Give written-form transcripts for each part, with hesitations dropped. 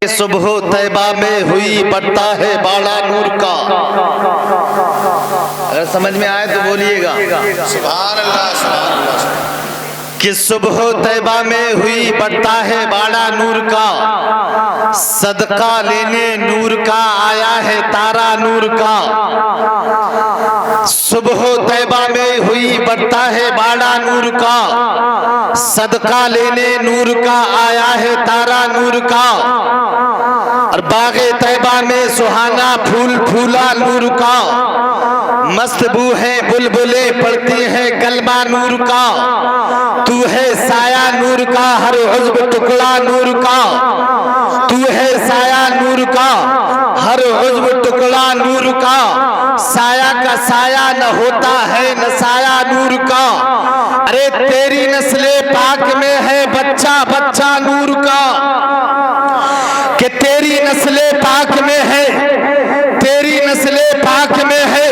صبح طیبہ میں ہوئی بڑھتا ہے باڑا نور کا. اگر سمجھ میں آئے تو بولیے گا سبحان اللہ سبحان اللہ. کہ صبح طیبہ میں ہوئی بڑھتا ہے باڑا نور کا, صدقہ لینے نور کا آیا ہے تارا نور کا. صبح طیبہ میں ہوئی بڑھتا ہے باڑا نور کا, صدقہ لینے نور کا آیا ہے تارا نور کا. اور باغ طیبہ میں سہانا پھول پھولا نور کا, مست بو ہے بلبلیں پڑھتی ہیں کلمہ نور کا. تو ہے سایہ نور کا, ہر عضو ٹکڑا نور کا. تو ہے سایہ نور کا, ہر عضو ٹکڑا نور کا. سایہ کا سایہ نہ ہوتا ہے نہ سایہ نور کا. ارے تیری نسل پاک میں ہے بچہ بچہ نور کا, کہ تیری نسل پاک میں ہے, تیری نسل پاک میں ہے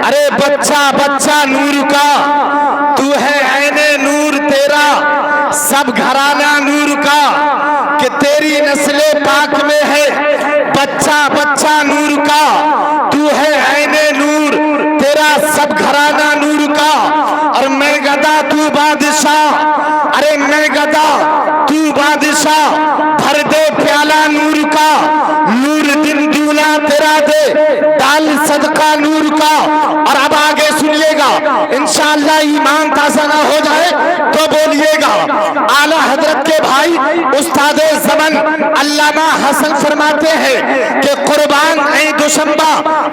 ارے بچہ بچہ نور کا. تو ہے عین نور تیرا سب گھرانہ نور کا, کہ تیری نسل پاک میں ہے بچہ بچہ نور کا. تو ہے عین نور تیرا سب گھرانہ نور کا. اور میں گدا تو بادشاہ, ارے میں گدا تو بادشاہ, بھر دے پیالہ نور کا. نور دن دونا تیرا دے ڈال صدقہ نور کا. اور اب آگے سنیے گا, انشاءاللہ ایمان تازہ نہ ہو جائے تو بولیے گا. اعلیٰ حضرت کے بھائی استاد زمن علامہ حسن فرماتے ہیں کہ قربان اے دوشنبہ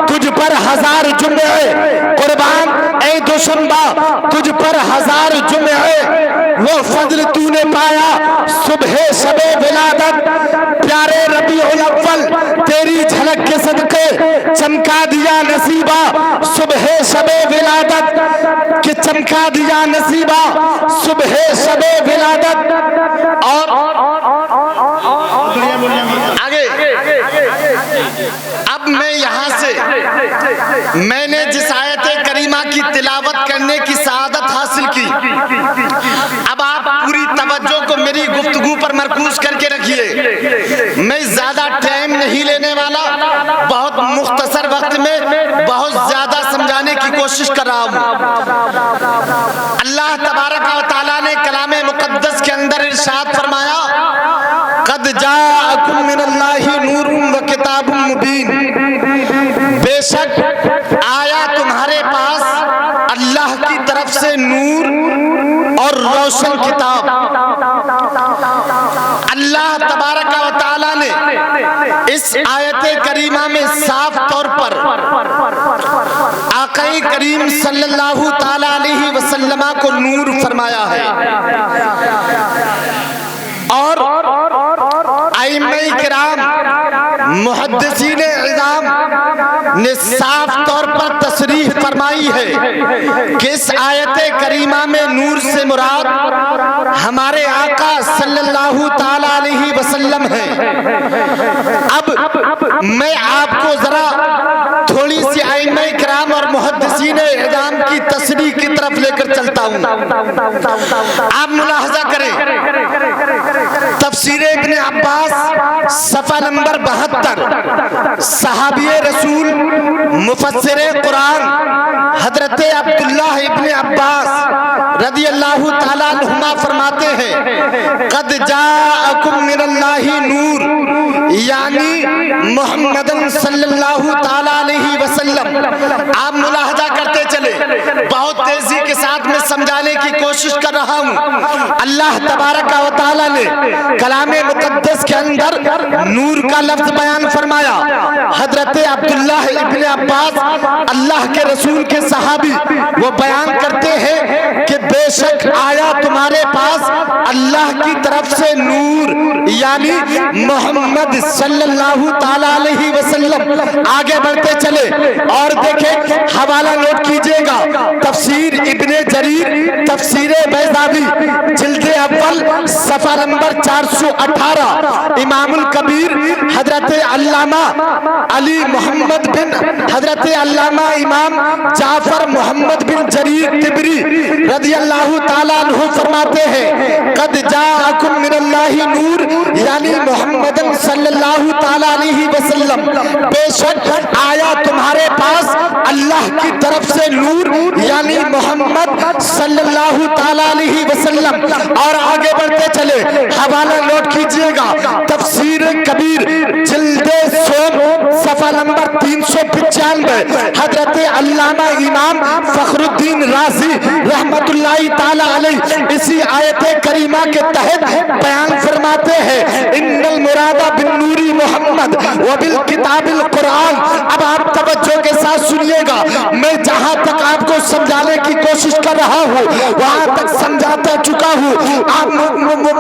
تجھ پر ہزار جمعے, قربان اے دوشنبہ تجھ پر ہزار جمعے. وہ فضل تو نے پایا صبح شب ولادت, پیارے ربیع الاول تیری جھلک کے صدقے چمکا دیا نصیبہ صبح شب ولادت, کہ چمکا دیا نصیبہ صبح شب ولادت. اور آگے اب میں یہاں سے میں نے جس آیت کریمہ کی تلاوت کرنے کی سعادت حاصل کی, اب آپ پوری توجہ کو میری گفتگو پر مرکوز کر کے رکھیے. میں زیادہ ٹائم نہیں لینے والا, بہت مختصر وقت میں بہت زیادہ سمجھانے کی کوشش کر رہا ہوں. اللہ تبارک و تعالیٰ نے کلام مقدس کے اندر ارشاد فرمایا, قد جاءکم من اللہ نور و کتاب مبین, بے شک آیا تمہارے پاس اللہ کی طرف سے نور اور روشن کتاب. اللہ تبارک و تعالیٰ نے اس آیت کریمہ میں صاف طور پر آقا کریم صلی اللہ تعالیٰ علیہ وسلم کو نور فرمایا ہے. اور ائمہ کرام محدثین اعظام نے صاف طور پر تصریح فرمائی ہے کہ اس آیت کریمہ میں نور سے مراد ہمارے آقا صلی اللہ تعالیٰ علیہ وسلم ہے. اب میں آپ کو ذرا تھوڑی سی ائمہ کرام اور محدثین اعظام کی تصریح کی طرف لے کر چلتا ہوں. آپ ملاحظہ کریں, تفسیر ابن عباس صفحہ نمبر 72, صحابی رسول مفسر قرآن حضرت عبداللہ ابن عباس رضی اللہ تعالیٰ عنہما فرماتے ہیں, قد جاءکم من اللہ نور, یعنی محمد صلی اللہ تعالیٰ علیہ وسلم. آپ ملاحظہ کرتے چلے, بہت تیزی کے ساتھ میں سمجھانے کی کوشش کر رہا ہوں. اللہ تبارک و تعالیٰ نے کلام مقدس کے اندر نور کا لفظ بیان فرمایا. حضرت عبداللہ ابن عباس اللہ کے رسول کے صحابی وہ بیان کرتے ہیں کہ بے شک آیا تمہارے پاس اللہ کی طرف سے نور, یعنی محمد صلی اللہ تعالیٰ علیہ وسلم. آگے بڑھتے چلے اور دیکھیں, حوالہ نوٹ کیجئے گا, تفسیر ابن جریر, تفسیر بیضاوی, جلد اول صفحہ نمبر 418, امام الکبیر حضرت علامہ علی محمد بن حضرت علامہ امام جعفر محمد بن جریر طبری رضی اللہ تعالیٰ عنہ فرماتے ہیں, قد جاءکم من اللہ نور یعنی محمد صلی اللہ تعالیٰ علیہ وسلم بے شک آیا تمہارے پاس اللہ کی طرف سے نور یعنی محمد صلی اللہ تعالیٰ علیہ وسلم. اور آگے بڑھتے چلے حوالہ نوٹ کیجئے گا تفسیر کبیر جلد سوم صفحہ نمبر 395 حضرت علامہ امام فخر الدین رازی رحمت اللہ تعالی علیہ اسی آیت کریمہ کے تحت بیان فرماتے ہیں ان المراد بالنور محمد وبالکتاب القرآن. اب آپ توجہ کے ساتھ سنیے گا, میں جہاں تک آپ کو سمجھانے کی کوشش کر رہا ہوں وہاں تک سمجھاتا چکا ہوں, آپ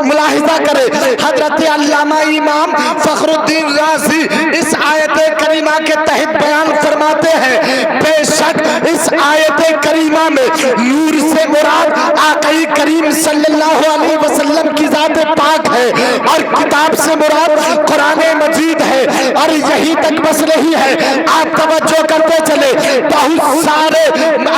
ملاحظہ کریں. حضرت علامہ امام فخر الدین رازی اس آیت کریمہ کے تحت بیان فرماتے ہیں بے شک اس آیت کریمہ میں نور سے مراد آقا کریم صلی اللہ علیہ وسلم کی ذات پاک ہے اور کتاب سے مراد قرآن مجید ہے. اور یہی تک بس نہیں ہے, آپ توجہ کرتے چلے بہت سارے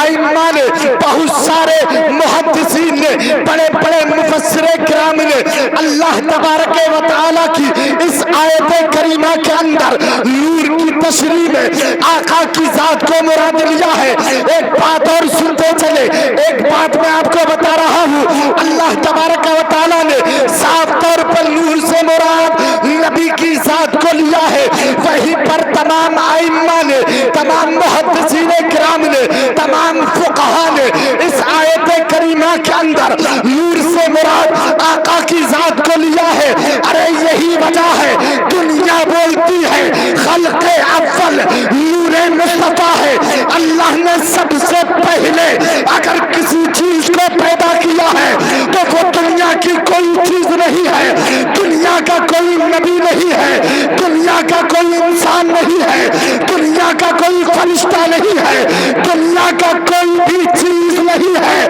ائمہ نے بہت سارے محدثین نے بڑے بڑے مفسر کرام نے اللہ تبارک و تعالیٰ کی اس آیت کریمہ کے اندر نور کی تشریح میں آقا کی ذات کو مراد لیا ہے. ایک بات اور سنتے چلے, ایک بات میں آپ کو بتا رہا ہوں, اللہ تبارک و تعالیٰ نے صاف طور پر نور سے مراد نبی کی ذات کو لیا ہے. وہیں پر تمام ائمہ نے, تمام محدثین کرام نے, تمام فقہا نے اس آیت کریمہ کے اندر نور سے مراد آقا کی ذات کو لیا ہے. ارے یہی وجہ ہے دنیا بولتی ہے خلق اول نور مصطفیٰ ہے. اللہ نے سب سے پہلے اگر کسی چیز کو پیدا کیا ہے تو وہ دنیا کی کوئی چیز نہیں ہے, دنیا کا کوئی نبی نہیں ہے, دنیا کا کوئی انسان نہیں ہے, دنیا کا کوئی فرشتہ نہیں ہے, دنیا کا کوئی بھی چیز نہیں ہے.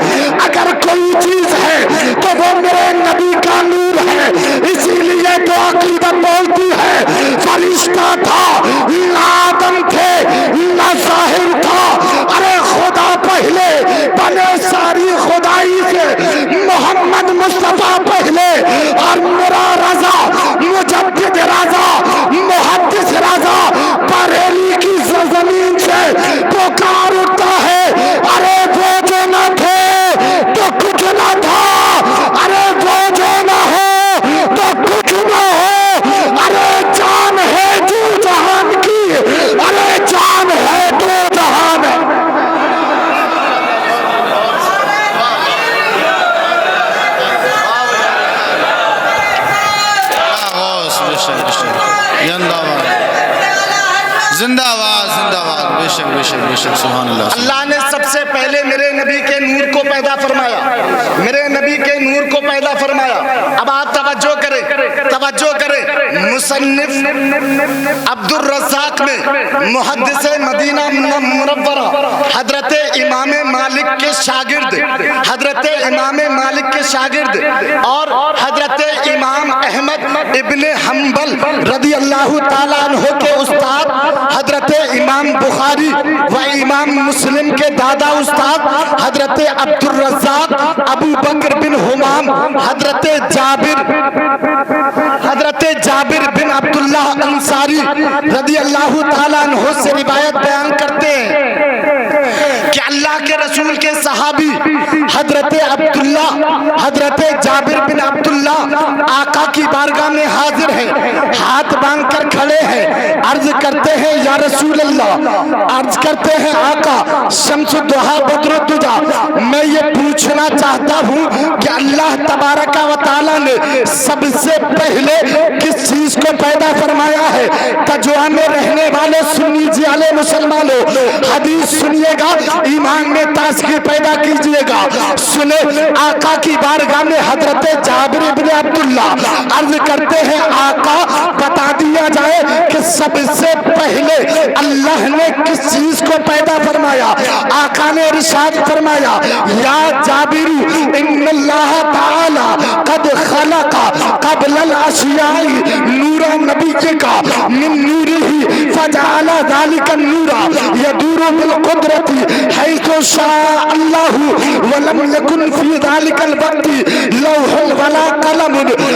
اگر کوئی چیز ہے تو وہ میرے نبی کا نور ہے. اسی لیے تو عقیدت بولتی ہے فرشتہ تھا نہ آدم تھے نہ ظاہر تھا. ارے خدا پہلے بنے ساری خدائی سے محمد مصطفیٰ پہلے اور میرا رضا مجدد رضا محدث رضا بریلی کی زمین سے پکار اٹھتا ہے. ارے وہ جو نہ تھے تو کچھ نہ تھا, ارے وہ جو نہ ہو تو کچھ نہ ہو. ارے جان ہے جو جہان کی, ارے جان ہے تو جہان ہے. زندہ آواز زندہ آواز بے شک بے شک بے شک سبحان اللہ. اللہ نے سب سے پہلے میرے نبی کے نور کو پیدا فرمایا, میرے نبی کے نور کو پیدا فرمایا. اب آپ توجہ کریں, توجہ کریں. مصنف عبد الرزاق میں محدث مدینہ منورہ حضرت امام مالک کے شاگرد, حضرت امام مالک کے شاگرد اور حضرت امام احمد ابن حنبل رضی اللہ تعالیٰ عنہ کے استاد حضرت امام بخاری و امام مسلم کے دادا استاد حضرت عبد الرزاق ابو بکر بن حمام حضرت جابر بن عبداللہ انصاری رضی اللہ تعالیٰ عنہ سے روایت بیان کرتے ہیں کہ اللہ کے رسول کے صحابی حضرت عبداللہ حضرت جابر بن عبداللہ آقا کی بارگاہ میں حاضر ہیں, ہاتھ باندھ کر کھڑے ہیں, عرض کرتے ہیں یا رسول اللہ, عرض کرتے ہیں آقا شمس الضحیٰ بدر الدجا, میں یہ پوچھنا چاہتا ہوں کہ اللہ تبارک و تعالیٰ نے سب سے پہلے کس چیز کو پیدا فرمایا ہے. تجوہ میں رہنے والے سنی جی علیہ مسلمانوں حدیث سنیے گا, ایمان میں تازگی پیدا کیجئے گا. سنے آقا کی بارگاہ میں حضرت جابر بن عبداللہ عرض کرتے ہیں آقا بتا دیا جائے کہ سب سے پہلے اللہ نے کس چیز کو پیدا فرمایا. آقا نے ارشاد فرمایا یا جابر ان اللہ تعالی قد خلق قبل الاشیاء نور نبی کا من نورہ فجعل ذلك النور يدور بالقدرت حيث شاء الله ولم يكن في ذلك الوقت لوح ولا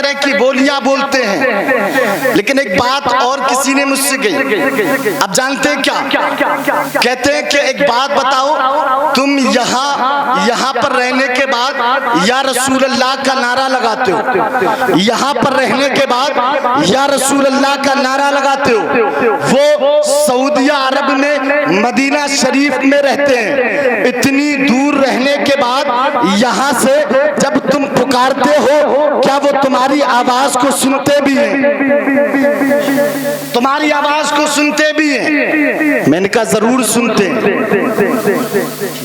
طرح کی بولیاں بولتے ہیں، لیکن ایک بات اور کسی نے مجھ سے کہی، اب جانتے ہیں کیا کہتے ہیں کہ ایک بات بتاؤ، تم یہاں پر رہنے کے بعد یا رسول اللہ کا نعرہ لگاتے ہو، یہاں پر رہنے کے بعد یا رسول اللہ کا نعرہ لگاتے ہو، وہ سعودیہ عرب میں مدینہ شریف میں رہتے ہیں، اتنی دور رہنے کے بعد یہاں سے جب تم پکارتے ہو کیا وہ تمہاری آواز کو سنتے بھی ہیں؟ تمہاری آواز کو سنتے بھی ہیں؟ میں نے کہا ضرور سنتے ہیں،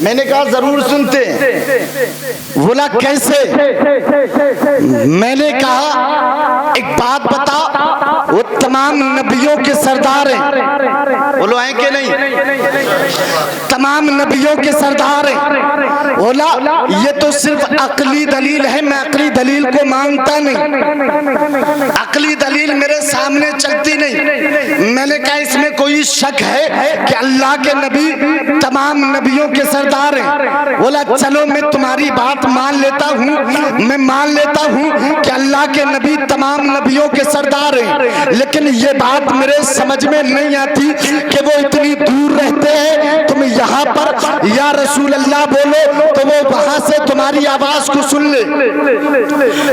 میں نے کہا ضرور سنتے ہیں۔ بولا کیسے؟ میں نے کہا ایک بات بتا، وہ تمام نبیوں کے سردار ہیں، بولو ہیں کہ نہیں؟ تمام نبیوں کے سردار ہیں۔ بولا یہ تو صرف عقلی دلیل ہے، میں عقلی دلیل کو مانتا نہیں، عقلی دلیل میرے سامنے چلتی نہیں۔ میں نے کہا اس میں کوئی شک ہے کہ اللہ کے نبی تمام نبیوں کے سردار ہیں؟ بولا چلو میں تمہاری بات مان لیتا ہوں، میں مان لیتا ہوں کہ اللہ کے نبی تمام نبیوں کے سردار ہیں، لیکن یہ بات میرے سمجھ میں نہیں آتی کہ وہ اتنی دور رہتے ہیں، تم یہاں پر یا رسول اللہ بولو تو وہ وہاں سے تمہاری آواز کو سن لے۔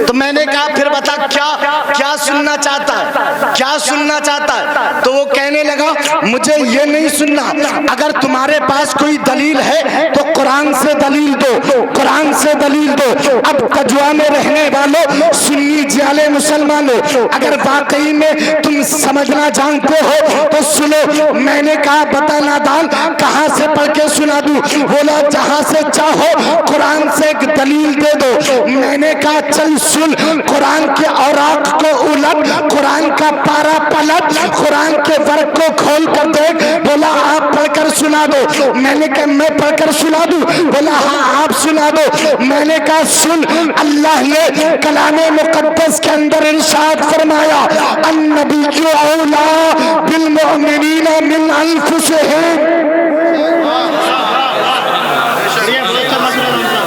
تو میں نے کہا پھر بتا کیا سننا چاہتا ہے، کیا سننا چاہتا ہے؟ تو وہ کہنے لگا مجھے یہ نہیں سننا، اگر تمہارے پاس کوئی دلیل ہے تو قرآن سے دلیل دو، قرآن سے دلیل دو۔ اب کجوا میں رہنے والوں، سنی جالے مسلمانوں، اگر واقعی میں تم سمجھنا جانتے ہو تو سنو۔ میں نے کہا بتا نادان کہاں سے پڑھ کے سنا دوں؟ بولا جہاں سے چاہو، قرآن سے ایک دلیل دے دو۔ میں نے کہا چل سن، قرآن کے اوراق کو الٹ، قرآن کا پارا پلٹ، قرآن کے ورق کو کھول کر دیکھ۔ بولا آپ پڑھ کر سنا دو۔ میں نے کہا میں پڑھ کر سنا دوں؟ بولا ہاں آپ سنا دو۔ میں نے کہا سن، اللہ نے کلام مقدس کے اندر ارشاد فرمایا النبی اولیٰ بالمؤمنین من انفسہم۔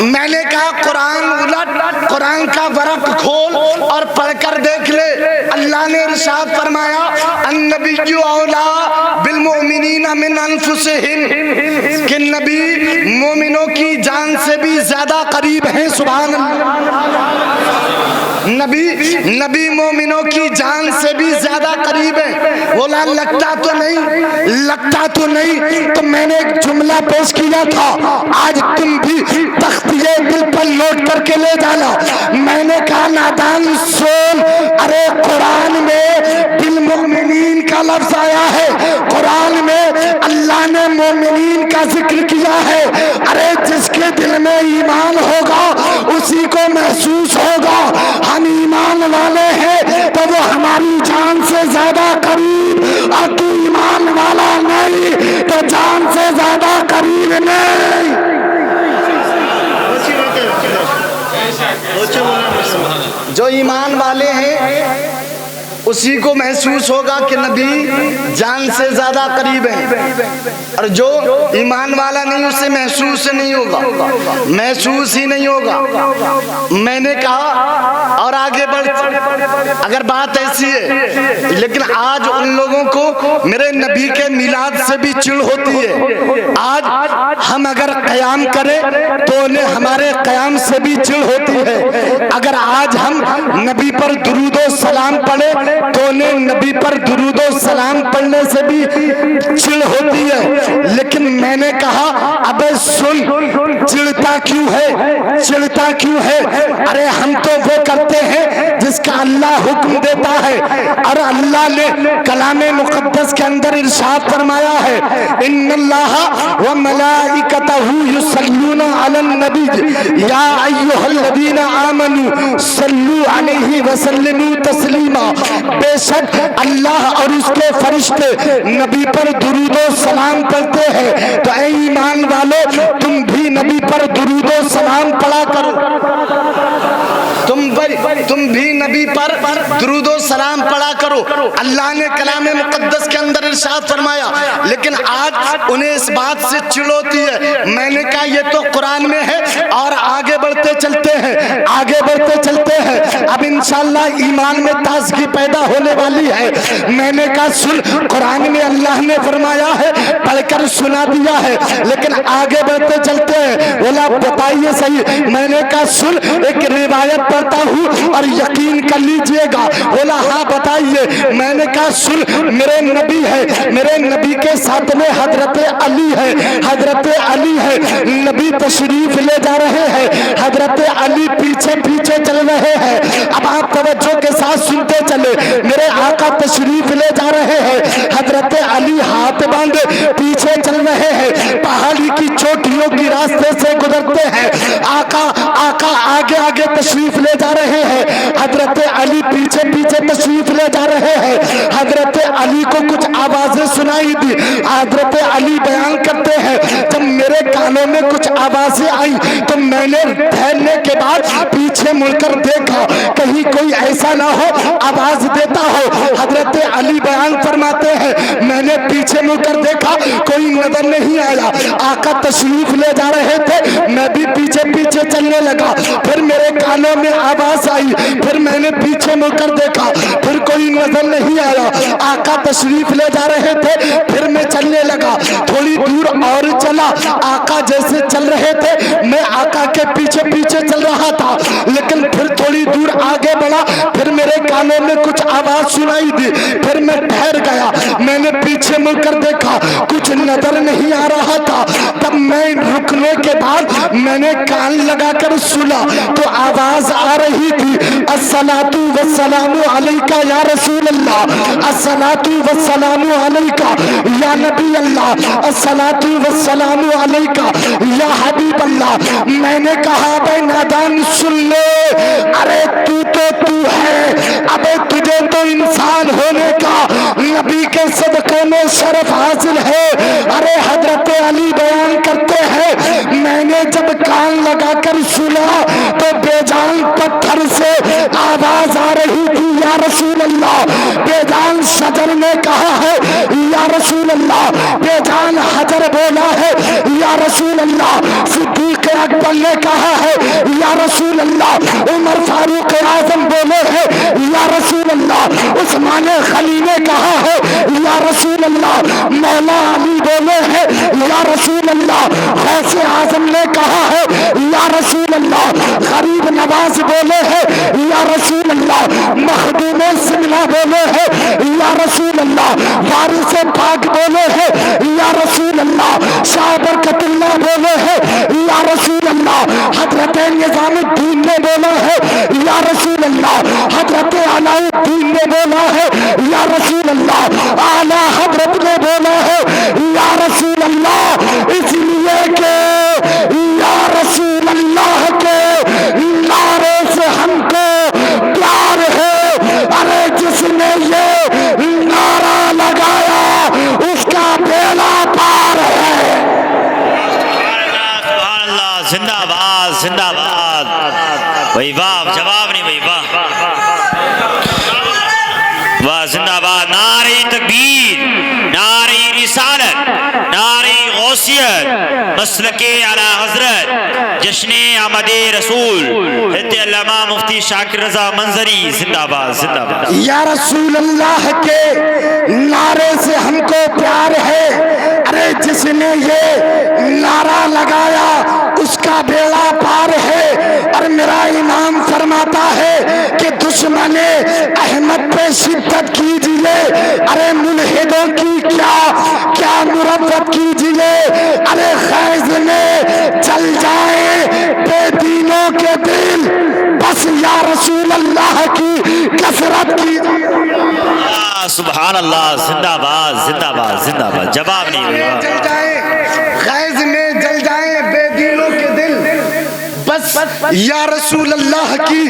میں نے کہا قرآن الٹ، قرآن کا ورق کھول اور پڑھ کر دیکھ لے۔ اللہ نے ارشاد فرمایا النبی اولیٰ بالمؤمنین من انفسہم، کہ نبی مومنوں کی جان سے بھی زیادہ قریب ہیں۔ سبحان اللہ، نبی مومنوں کی جان سے بھی زیادہ قریب ہے۔ بولا لگتا تو نہیں، لگتا تو نہیں۔ تو میں نے ایک جملہ پیش کیا تھا، آج تم بھی تختیے دل پر لوٹ کر کے لے جانا۔ میں نے کہا نادان سن، ارے قرآن میں بالمؤمنین کا لفظ آیا ہے، قرآن میں اللہ نے مومنین کا ذکر کیا ہے۔ ارے جس کے دل میں ایمان ہوگا اسی کو محسوس ہوگا ہم ایمان والے ہیں تو وہ ہماری جان سے زیادہ قریب، اور تو ایمان والا نہیں تو جان سے زیادہ قریب نہیں۔ جو ایمان والے ہیں اسی کو محسوس ہوگا کہ نبی جان سے زیادہ قریب ہیں، اور جو ایمان والا نہیں اسے محسوس نہیں ہوگا، محسوس ہی نہیں ہوگا۔ میں نے کہا اور آگے بڑھ، اگر بات ایسی ہے، لیکن آج ان لوگوں کو میرے نبی کے میلاد سے بھی چڑ ہوتی ہے۔ آج ہم اگر قیام کریں تو انہیں ہمارے قیام سے بھی چڑ ہوتی ہے۔ اگر آج ہم نبی پر درود و سلام پڑھیں تو انہیں نبی پر درود و سلام پڑھنے سے بھی چڑ ہوتی ہے۔ لیکن میں نے کہا ابے سن، چڑھتا کیوں ہے، چڑھتا کیوں ہے؟ ارے ہم تو وہ کرتے ہیں جس کا اللہ حکم دیتا ہے، اور اللہ نے کلام مقدس کے اندر ارشاد فرمایا ہے ان اللہ وملائکتہ یصلون علی النبی یا ایھا الذین آمنوا صلوا علیہ وسلموا تسلیما۔ بے شک اللہ اور اس کے فرشتے نبی پر درود و سلام پڑھتے ہیں، تو اے ایمان والو تم بھی نبی پر درود و سلام پڑھا کرو، تم بھی نبی پر درود و سلام پڑھا کرو۔ اللہ نے کلام مقدس کے اندر ارشاد فرمایا، لیکن آج انہیں اس بات سے چڑ ہوتی ہے۔ میں نے کہا یہ تو قرآن میں ہے، اور آگے بڑھتے چلتے ہیں، آگے بڑھتے چلتے ہیں۔ اب انشاءاللہ ایمان میں تازگی پیدا ہونے والی ہے۔ میں نے کہا سن، قرآن میں اللہ نے فرمایا ہے، پڑھ کر سنا دیا ہے، لیکن آگے بڑھتے چلتے ہیں۔ بولا بتائیے صحیح؟ میں نے کہا سن، ایک روایت پڑھتا ہوں اور یقین کر لیجئے گا۔ بولا ہاں بتائیے۔ میں نے کہا سن، میرے نبی ہے، میرے نبی کے ساتھ میں حضرت علی ہے، حضرت علی ہے، نبی تشریف لے جا رہے ہیں، حضرت علی پیچھے پیچھے چل رہے ہیں۔ اب آپ توجہ کے ساتھ سنتے چلے، میرے آقا تشریف لے جا رہے ہیں، حضرت علی ہاتھ باندھے پیچھے چل رہے ہیں، پہاڑی کی چوٹیوں کی راستے سے گزرتے ہیں۔ آقا آگے آگے تشریف لے جا رہے ہیں، حضرت علی پیچھے پیچھے تشریف لے جا رہے ہیں۔ حضرت علی کو کچھ آوازیں سنائی دی۔ حضرت علی بیان کرتے ہیں، جب میرے کانوں میں کچھ آوازیں آئی تو میں نے ٹھہرنے کے بعد پیچھے مڑ کر دیکھا، کہیں کوئی ایسا نہ ہو آواز دیتا ہو۔ حضرت علی بیان فرماتے ہیں، میں نے پیچھے مڑ کر دیکھا، کوئی نظر نہیں آیا۔ آقا تشریف لے جا رہے تھے، میں بھی پیچھے پیچھے چلنے لگا، پھر میرے کانوں میں آواز آئی، پھر میں نے پیچھے مڑ کر دیکھا، پھر کوئی نظر نہیں آیا۔ آقا تشریف لے جا رہے تھے، پھر میں چلنے لگا، تھوڑی دور اور چلا۔ آقا جیسے چل رہے تھے، میں آقا کے پیچھے پیچھے چل رہا تھا، لیکن پھر تھوڑی دور آگے بڑھا، پھر میرے کانوں میں کچھ آواز سنائی دی، پھر میں ٹھہر گیا۔ میں نے پیچھے مڑ کر دیکھا، کچھ نظر نہیں آ رہا تھا۔ تب میں رکنے کے بعد میں نے کان لگا کر سنا تو آواز آ رہی تھی، الصلاۃ والسلام علیکہ یا رسول اللہ، الصلاۃ والسلام علیکہ یا نبی اللہ، الصلاۃ والسلام علیکہ یا حبیب اللہ۔ میں نے کہا بے نادان سن لے، ارے تو ہے، ابے تجھے تو انسان ہونے کا نبی کے صدقے میں شرف حاصل ہے۔ ارے حضرت علی بیان کرتے ہیں، میں نے جب کان لگا کر سنا تو بے جان پتھر سے آواز آ رہی تھی، یا رسول اللہ۔ بے جان شجر نے کہا ہے یا رسول اللہ، بے جان حجر بولا ہے یا رسول اللہ، صدیق اکبر نے کہا ہے یا رسول اللہ، عمر فاروق اعظم بولے ہیں یا رسول اللہ، عثمان غنی نے کہا ہے یا رسول اللہ، مولا علی بولے ہیں یا رسول اللہ، غوث اعظم نے کہا ہے یا رسول اللہ، غریب نواز بولے ہیں یا رسول اللہ، مخدوم سملہ بولے ہیں یا رسول اللہ، وارث پاک بولے ہیں یا رسول اللہ، شاہ برکت اللہ بولے ہیں یا رسول اللہ، حضرت نظام الدین نے بولا ہے یا رسول اللہ، حضرت علاء الدین نے بولا ہے یا رسول اللہ، اعلیٰ حضرت نے بولا ہے یا رسول اللہ۔ اس لیے کہ یا رسول اللہ کے نعرے سے ہم کو پیار ہے۔ ارے جس نے یہ نعرہ لگایا اس کا بیڑا پار ہے۔ سبحان اللہ، زندہ باد زندہ باد۔ بھائی واہ، جواب نہیں بھائی، واہ واہ، زندہ باد۔ نعرہ تکبیر، نعرہ رسالت، نعرہ غوثیت، مسلک اعلیٰ حضرت، جشن آمد رسول حضرت علامہ مفتی شاکر رضا منظری، زندہ باد زندہ باد۔ یا رسول اللہ کے نعرے سے ہم کو پیار ہے۔ ارے جس نے یہ نعرہ لگایا اس کا بیڑا پار ہے۔ اور میرا امام فرماتا ہے کہ دشمن احمد پہ شدت کیجئے، ارے ملحدوں کی کیا مروت کیجئے۔ ارے خیز میں چل جائیں بے دینوں کے دل، بس یا رسول اللہ کی کثرت کیجئے۔ سبحان اللہ، زندہ باد زندہ باد زندہ باد۔ جواب نہیں ہوگا۔ جل جائیں خیز میں جل جائیں بے دینوں کے دل، بس یا رسول اللہ کی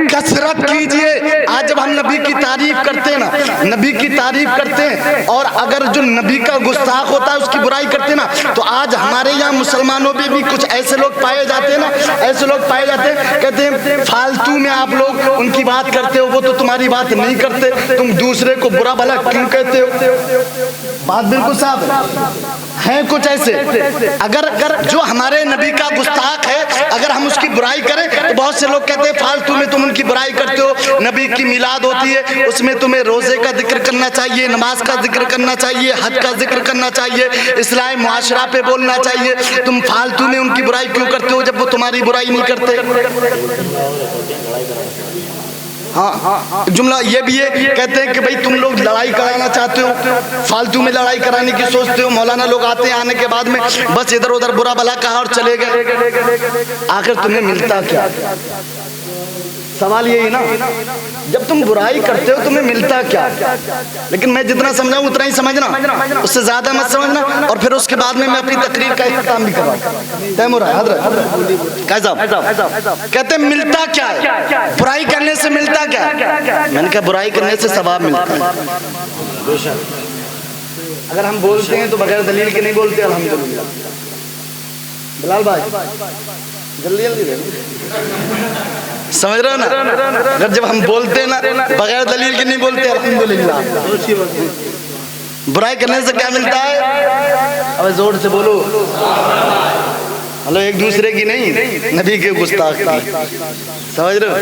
کثرت کیجئے۔ آج جب ہم نبی کی تعریف کرتے ہیں نا، نبی کی تعریف کرتے ہیں، اور اگر جو نبی کا گستاخ ہوتا ہے اس کی برائی کرتے ہیں نا، تو آج ہمارے یہاں مسلمانوں میں بھی کچھ ایسے لوگ پائے جاتے ہیں نا، ایسے لوگ پائے جاتے ہیں، کہتے ہیں فالتو میں آپ لوگ ان کی بات کرتے ہو، وہ تو تمہاری بات نہیں کرتے، تم دوسرے کو برا بھلا کیوں کہتے ہو؟ بات بالکل صاف ہے۔ ہیں کچھ ایسے اگر جو ہمارے نبی کا گستاخ ہے اگر ہم اس کی برائی کریں تو بہت سے لوگ کہتے ہیں فالتو میں تم ان کی برائی کرتے ہو. نبی کی میلاد ہوتی ہے اس میں تمہیں روزے کا ذکر کرنا چاہیے, نماز کا ذکر کرنا چاہیے, حج کا ذکر کرنا چاہیے, اصلاح معاشرہ پہ بولنا چاہیے. تم فالتو میں ان کی برائی کیوں کرتے ہو جب وہ تمہاری برائی نہیں کرتے؟ ہاں جملہ یہ بھی ہے, کہتے ہیں کہ بھئی تم لوگ لڑائی کرانا چاہتے ہو, فالتو میں لڑائی کرانے کی سوچتے ہو. مولانا لوگ آتے ہیں, آنے کے بعد میں بس ادھر ادھر برا بھلا کہا اور چلے گئے. آخر تمہیں ملتا کیا؟ سوال یہی نا, جب تم برائی کرتے ہو تمہیں ملتا کیا؟ لیکن میں جتنا سمجھاؤں اتنا ہی سمجھنا, اس سے زیادہ مت سمجھنا. اور پھر اس کے بعد میں اپنی تقریر کا اختتام بھی کرواؤں. تیمور حضرت کہتے ہیں ملتا کیا ہے, برائی کرنے سے ملتا کیا ہے؟ میں نے کہا برائی کرنے سے ثواب ملتا ہے. اگر ہم بولتے ہیں تو بغیر دلیل کے نہیں بولتے. الحمدللہ بلال بھائی جلدی جلدی دے, سمجھ رہے ہو نا, اگر جب ہم بولتے ہیں نا بغیر دلیل کے نہیں بولتے. الحمدللہ برائی کرنے سے کیا ملتا ہے؟ اب زور سے بولو. ہلو, ایک دوسرے کی نہیں, نبی کے گستاخ کی. سمجھ رہے ہو,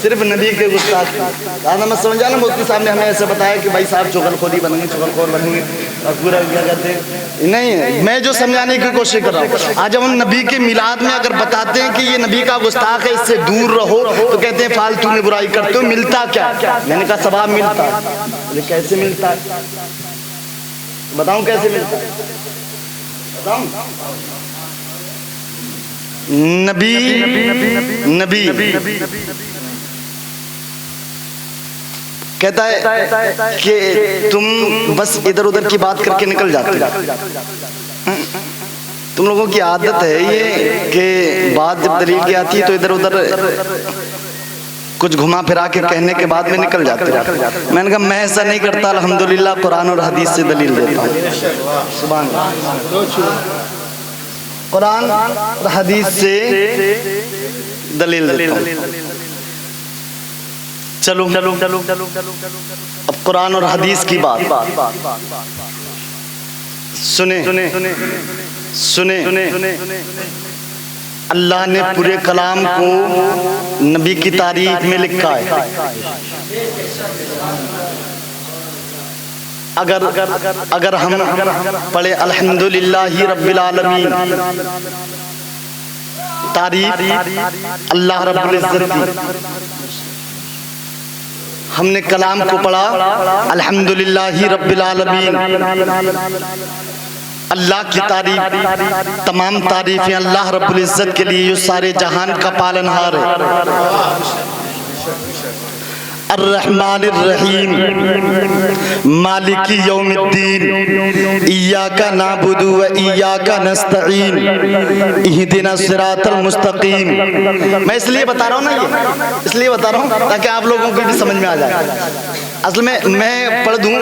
صرف نبی کے گستاخ کی. آنا مت سمجھا نا, مفتی صاحب نے ہمیں ایسے بتایا کہ بھائی صاحب چغل خوری بنیں گے, چغل خور بنیں گے, اور پورا کیا کہتے ہیں. نہیں, میں جو سمجھانے کی کوشش کر رہا ہوں, آج ہم نبی کے میلاد میں اگر بتاتے ہیں کہ یہ نبی کا گستاخ ہے, اس سے دور رہو, تو کہتے ہیں فالتو میں برائی کرتے ہو, ملتا کیا؟ میں نے کہا ثواب ملتا ہے. یہ کیسے ملتا ہے بتاؤں, کیسے ملتا ہے بتاؤں. نبی کہتا ہے کہ تم بس ادھر ادھر کی بات کر کے نکل جاتے ہو. تم لوگوں کی عادت ہے یہ کہ بات جب دلیل کی آتی ہے تو ادھر ادھر کچھ گھما پھرا کے کہنے کے بعد میں نکل جاتے ہو. میں نے کہا میں ایسا نہیں کرتا, الحمدللہ قرآن اور حدیث سے دلیل دیتا ہوں. سبحان اللہ, قرآن اور حدیث سے دلیل دیتا ہوں. چلو اب قرآن اور حدیث کی بات سنیں. اللہ نے پورے کلام کو نبی کی تاریخ میں لکھا ہے. اگر ہم پڑھے الحمدللہ رب العالمین, تعریف اللہ رب العزت کی, ہم نے کلام کو پڑھا الحمدللہ رب العالمین, اللہ کی تعریف, تمام تعریفیں اللہ رب العزت کے لیے, یہ سارے جہان کا پالنہار ہے. الرحمن الرحیم مالک یوم الدین ایاک نعبد و ایاک نستعین اہدنا الصراط المستقیم. میں اس لیے بتا رہا ہوں نا, یہ اس لیے بتا رہا ہوں تاکہ آپ لوگوں کو بھی سمجھ میں آ جائے. اصل میں پڑھ دوں,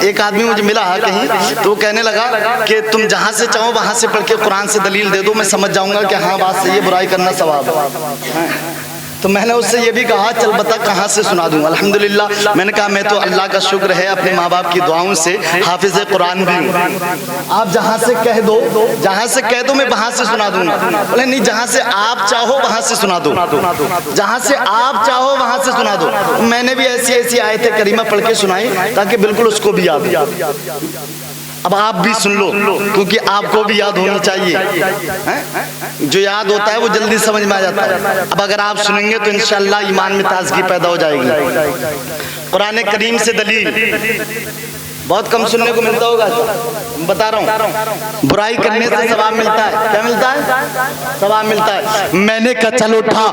ایک آدمی مجھے ملا کہیں تو وہ کہنے لگا کہ تم جہاں سے چاہو وہاں سے پڑھ کے قرآن سے دلیل دے دو, میں سمجھ جاؤں گا کہ ہاں بات صحیح ہے, برائی کرنا ثواب ہے. تو میں نے اس سے یہ بھی کہا چل بتا کہاں سے سنا دوں. الحمدللہ میں نے کہا میں تو اللہ کا شکر ہے اپنے ماں باپ کی دعاؤں سے حافظ قرآن بھی ہوں. آپ جہاں سے کہہ دو, جہاں سے کہہ دو میں وہاں سے سنا دوں گا. بولے نہیں, جہاں سے آپ چاہو وہاں سے سنا دو, جہاں سے آپ چاہو وہاں سے سنا دو. میں نے بھی ایسی آیت کریمہ پڑھ کے سنائی تاکہ بالکل اس کو بھی یاد ہو. اب آپ بھی سن لو کیونکہ آپ کو بھی یاد ہونی چاہیے. جو یاد ہوتا ہے وہ جلدی سمجھ میں آ جاتا ہے. اب اگر آپ سنیں گے تو انشاءاللہ ایمان میں تازگی پیدا ہو جائے گی. قرآن کریم سے دلیل بہت کم سننے کو ملتا ہوگا, بتا رہا ہوں. برائی کرنے سے ثواب ملتا ہے. کیا ملتا ہے؟ ثواب ملتا ہے. میں نے کہا چل اٹھا,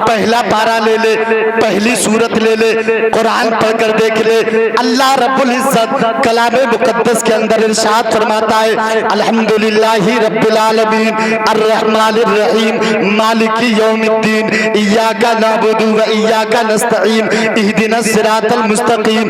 پہلا پارا لے لے, پہلی سورت لے لے, قرآن پڑھ کر دیکھ لے. اللہ رب العزت کلام مقدس کے اندر ارشاد فرماتا ہے الحمدللہ رب العالمین الرحمن الرحیم مالک یوم الدین ایاک نعبد و ایاک نستعین اہدنا الصراط المستقیم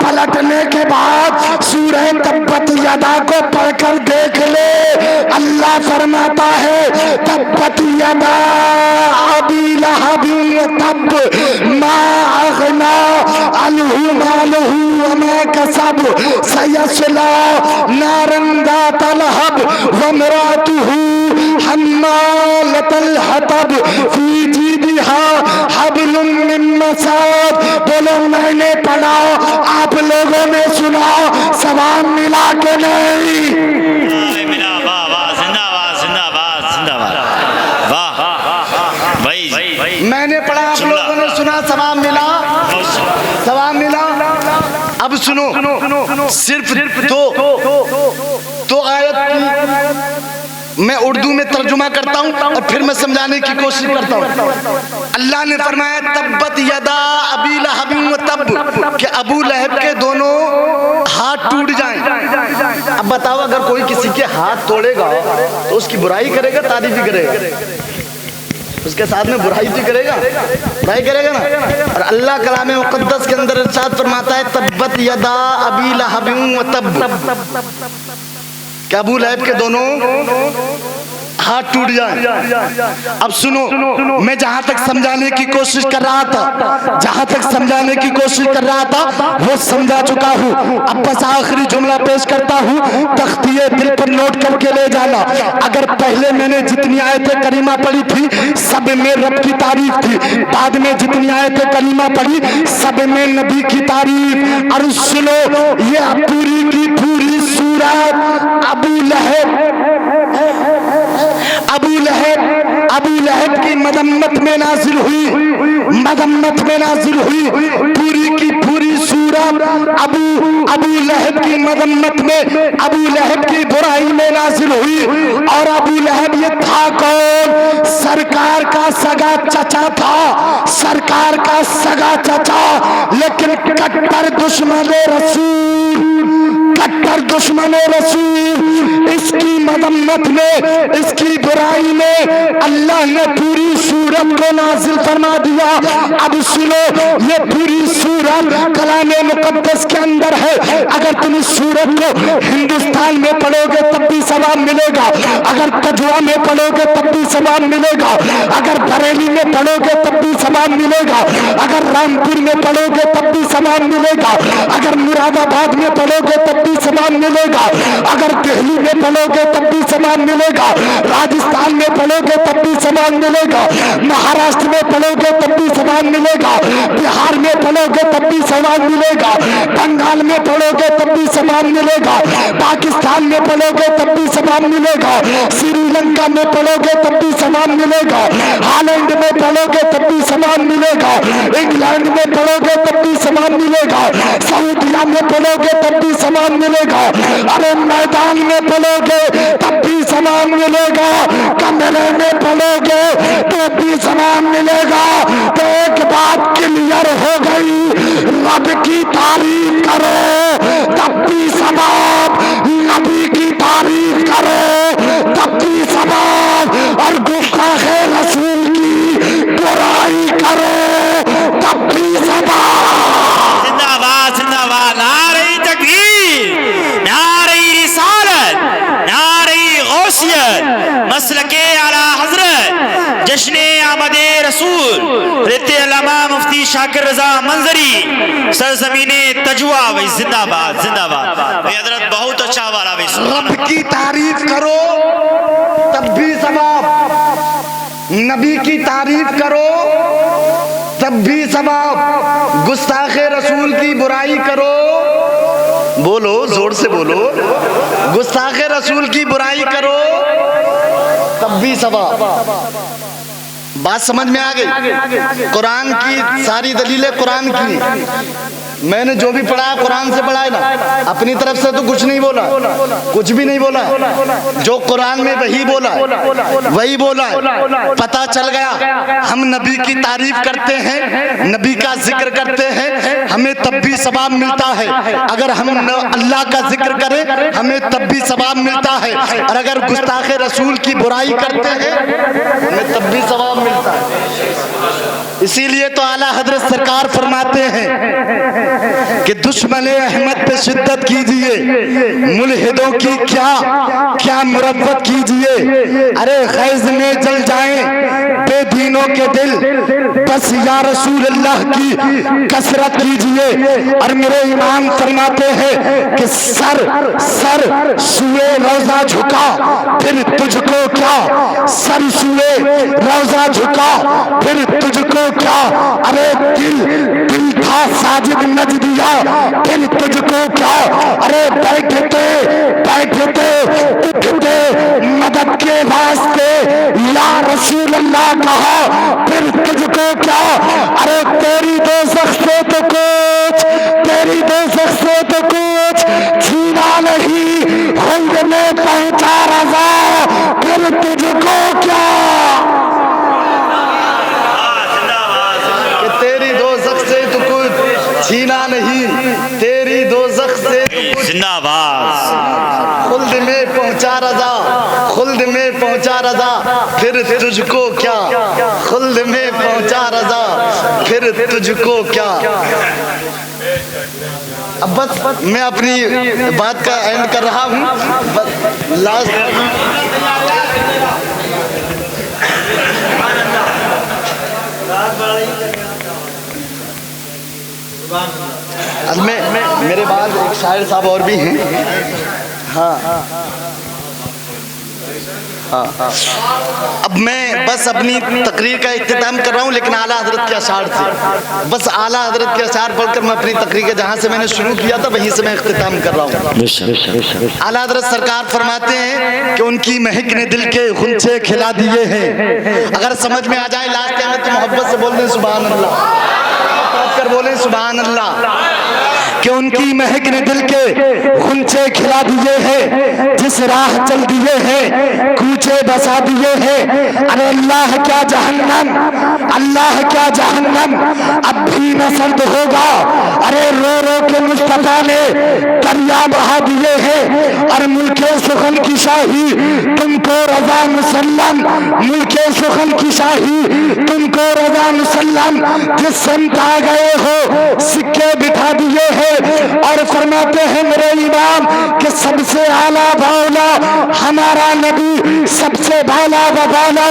پلٹنے کے بعد سورہ تبت یدا کو پڑھ کر دیکھ لے. اللہ فرماتا ہے تبت یدا ابی لہب وتب ما اغنا عنہ مالہ وما کسب سیصلی نارا ذات لہب وامرأتہ حمالۃ الحطب فی جیدہا حبل من مسد. بولو میں نے پڑھا, آپ لوگوں نے سنا, ثواب ملا کہ نہیں؟ ملا. واہ واہ, زندہ باد زندہ باد زندہ باد. واہ بھائی, میں نے پڑھا, آپ لوگوں نے سنا, ثواب ملا, ثواب ملا. اب سنو, صرف دو آیت کی میں اردو میں ترجمہ کرتا ہوں اور پھر میں سمجھانے کی کوشش کرتا ہوں. اللہ نے فرمایا تبت یدا ابی لہب وتب, کہ ابو لہب کے دونوں ہاتھ ٹوٹ جائیں. اب بتاؤ, اگر کوئی کسی کے ہاتھ توڑے گا تو اس کی برائی کرے گا, تعریف بھی کرے گا؟ اس کے ساتھ میں برائی بھی کرے گا, برائی کرے گا نا. اور اللہ کلام مقدس کے اندر ارشاد فرماتا ہے تبت یدا ابی لہب وتب, کہ ابو لہب کے دونوں ہاتھ ٹوٹ جائیں. اب سنو, میں جہاں تک سمجھانے کی کوشش کر رہا تھا, وہ سمجھا چکا ہوں. اب بس آخری جملہ پیش کرتا ہوں, تختیے دل پر نوٹ کر کے لے جانا. اگر پہلے میں نے جتنی آیت کریمہ پڑھی تھی سب میں رب کی تعریف تھی, بعد میں جتنی آیت کریمہ پڑھی سب میں نبی کی تعریف. اور سنو, یہ پوری کی پوری سورت ابو لہب کی مذمت میں نازل ہوئی, پوری کی پوری سورت ابو لہب کی مذمت میں, ابو لہب کی برائی میں نازل ہوئی. اور ابو لہب یہ تھا کون؟ سرکار کا سگا چچا تھا, سرکار کا سگا چچا, لیکن کٹر دشمن رسول. اس کی مذمت میں, اس کی برائی میں اللہ نے پوری سورت کو نازل فرما دیا. اب سنو, یہ پوری سورت کلام مقدس کے اندر ہے. اگر تم اس سورت کو ہندوستان میں پڑھو گے تب بھی ثواب ملے گا, اگر کجوا میں پڑھو گے تب بھی ثواب ملے گا, اگر بریلی میں پڑھو گے تب بھی ثواب ملے گا, اگر رامپور میں پڑھو گے تب بھی ثواب ملے گا, اگر مراد آباد میں پڑھو گے تب بھی ثواب ملے گا, اگر دہلی میں پڑھو گے تب بھی ثواب ملے گا, راجستھان میں پڑھو گے تب بھی ثواب ملے گا, مہاراشٹر میں پڑھو گے تب بھی ثواب ملے گا, بہار میں پڑھو گے تب بھی ثواب ملے گا, بنگال میں پڑھو گے تب بھی ثواب ملے گا, پاکستان میں پڑھو گے تب بھی ثواب ملے گا, سری لنکا میں پڑھو گے تب بھی ثواب ملے گا, ہالینڈ میں پڑھو گے تب بھی ثواب ملے گا, انگلینڈ میں پڑھو گے تب بھی ثواب ملے گا, سعودیہ میں پڑھو گے تب بھی ثواب ملے گا, ارے میدان میں پڑھو گے تب بھی ثواب ملے گا, کمرے میں پڑھو گے تب بھی ثواب ملے گا. تو ایک بات کلیئر ہو گئی, رب کی تعریف کرو تب بھی ثواب, نبی کی تعریف کرو تب بھی ثواب, اور گستاخ رسول کی برائی کرو تب بھی ثواب. زندہ باد زندہ باد. نعرہ تکبیر, نعرہ رسالت, نعرہ غوثیت, مسلک اعلی حضرت, جشن آمد رسول, حضرت علامہ مفتی شاکر رضا منظری, سرزمین تجوا. بھائی زندہ باد زندہ باد. بھائی حضرت بہت اچھا والا. بھائی رب کی تعریف کرو تب بھی ثواب, نبی کی تعریف کرو تب بھی ثواب, گستاخ رسول کی برائی کرو, بولو زور سے بولو, گستاخ رسول کی برائی کرو تب بھی ثواب. بات سمجھ میں آ گئی؟ قرآن کی ساری دلیلیں قرآن کی, میں نے جو بھی پڑھا قرآن سے پڑھا ہے نا, اپنی طرف سے تو کچھ نہیں بولا, کچھ بھی نہیں بولا, جو قرآن میں وہی بولا وہی بولا. پتہ چل گیا, ہم نبی کی تعریف کرتے ہیں, نبی کا ذکر کرتے ہیں, ہمیں تب بھی ثواب ملتا ہے. اگر ہم اللہ کا ذکر کریں ہمیں تب بھی ثواب ملتا ہے, اور اگر گستاخ رسول کی برائی کرتے ہیں ہمیں تب بھی ثواب ملتا ہے. اسی لیے تو اعلیٰ حضرت سرکار فرماتے ہیں کہ دشمن احمد پہ شدت کیجئے، ملحدوں کی کیا مربت کیجئے، ارے خیز میں جل جائیں بے دینوں کے دل، بس یا رسول اللہ کی کثرت کیجئے۔ اور میرے امام فرماتے ہیں کہ سر سوئے روزہ جھکا پھر تجھ کو کیا، سر سوئے روزہ جھکا پھر تجھ کو کیا، ارے دل تھا ساجد نجدیا پھر تجھ کو کیا، ارے بیٹھتے اٹھتے مدد کے واسطے یا رسول اللہ کہا پھر تجھ کو کیا، ارے تیری دوزخ سے تو کچھ چھینا نہیں، خلد میں پہنچا رضا پھر تجھ کو کیا، کہ تیری دوزخ سے تو کچھ چھینا نہیں، تیری دوزخ سے تو کچھ زندہ باد خلد میں پہنچا رضا، خلد میں پہنچا رضا پھر تجھ کو کیا، خلد میں پہنچا رضا پھر تجھ کو کیا۔ اب بس میں اپنی بات کا اینڈ کر رہا ہوں، لاسٹ میں میرے بعد ایک شاعر صاحب اور بھی ہیں، ہاں اب میں بس اپنی تقریر کا اختتام کر رہا ہوں، لیکن اعلیٰ حضرت کے اشعار تھے، بس اعلیٰ حضرت کے اشعار پڑھ کر میں اپنی تقریر کے جہاں سے میں نے شروع کیا تھا وہیں سے میں اختتام کر رہا ہوں۔ اعلیٰ حضرت سرکار فرماتے ہیں کہ ان کی مہک نے دل کے غنچے کھلا دیے ہیں، اگر سمجھ میں آ جائے لاسٹ ٹائم تو محبت سے بول دیں سبحان اللہ، کر بولیں سبحان اللہ، کہ ان کی مہک نے دل کے غنچے کھلا دیے ہیں، جس راہ چل دیے ہیں کوچے بسا دیے ہیں، ارے اللہ کیا جہنم اب بھی نہ سرد ہوگا، ارے رو رو کے مصطفیٰ نے دریا بہا دیے ہیں، اور ملک سخن کی شاہی تم کو رضا مسلم، ملک سخن کی شاہی تم کو رضا مسلم، جس سمت آ گئے ہو سکے بٹھا دیے ہیں، اور فرماتے ہیں میرے امام کہ سب سے اعلیٰ بالا ہمارا نبی، سب سے بالا و بالا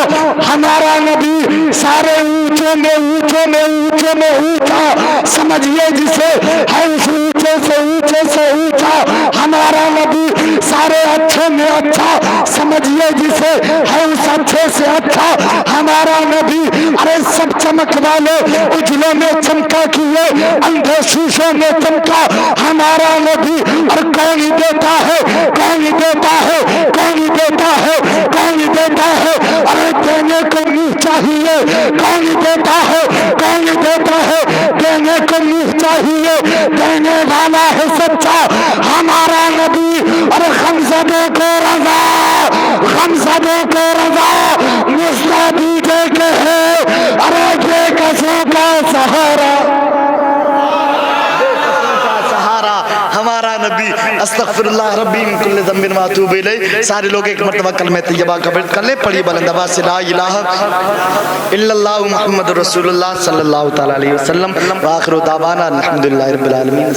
ہمارا نبی، سارے اونچوں میں اونچا سمجھیے جسے ہے اس اونچے سے اونچا ہمارا نبی، سارے اچھے میں اچھا سمجھیے جسے ہے اس اچھے سے اچھا ہمارا نبی، ارے سب چمک والے اجلوں میں چمکا کیے اندھے شیشوں میں چمکا ہمارا نبی، اور کون دیتا ہے ارے دینے کو منہ چاہیے، کون دیتا ہے دینے کو منہ چاہیے، دینے والا ہے سچا ہمارا نبی، اور غمزدوں کو رضا مستعدی دے کے ہے، ارے بے کسوں کا سہارا ہمارا نبی، استغفر اللہ ربی من کل ذنب و اتوب الیہ۔ سارے لوگ ایک مرتبہ کلمہ طیبہ قبول کر لیں، پڑھی بلند آواز سے لا الہ الا اللہ محمد رسول اللہ صلی اللہ تعالی علیہ وسلم، وآخر دعوانا الحمدللہ رب العالمین۔